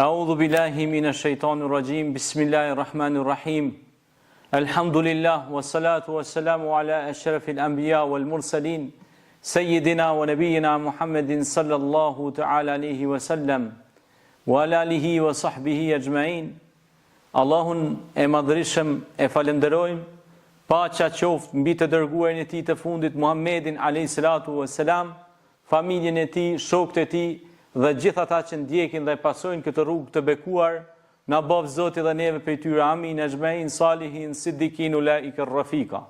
أعوذ بالله من الشيطان الرجيم بسم الله الرحمن الرحيم الحمد لله والصلاة والسلام على أشرف الأنبياء والمرسلين سيدنا ونبينا محمد صلى الله تعالى عليه وسلم وعلى آله وصحبه أجمعين Allahun e madhërishëm e falenderojmë, paqja qoftë mbi të dërguarin e tij të fundit Muhammedin alayhi salatu wassalam, familjen e tij, shokët e tij dhe gjithë ata që ndjekin dhe pasojnë këtë rrugë të bekuar, na bëv Zoti dhe neve prej tyre, amin ajma'in salihin siddiqin ulaika ar-rafiqa.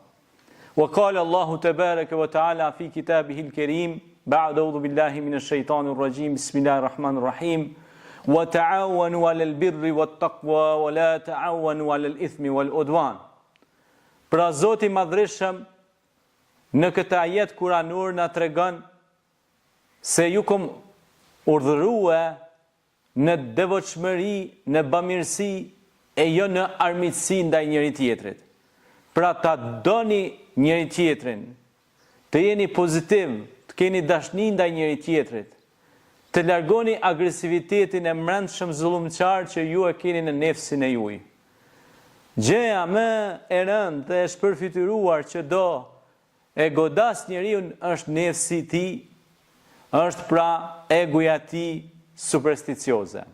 Wa qala Allahu tabaraka wa ta'ala fi kitabihi al-karim ba'da a'udhu billahi minash shaitanir rajim bismillahir rahmanir rahim وَتَعَوَّنُوا عَلَى الْبِرِّ وَالتَّقْوَى وَلَا تَعَوَّنُوا عَلَى الْإِثْمِ وَالْعُدْوَانِ. Pra Zoti madhreshëm në këtë ajet kuranor na tregon se ju kom urdhërua në devotshmëri, në bamirësi e jo në armiqësi ndaj njëri tjetrit. Pra ta doni njëri tjetrin, të jeni pozitiv, të keni dashni ndaj njëri tjetrit, të largoni agresivitetin e mbrëmshëm zullumçar që ju e keni në nefsin e juaj. Gjëja më e rëndë dhe e shpërfituar që do e godas njeriu është nefsi i tij, është pra egoja e tij supersticioze.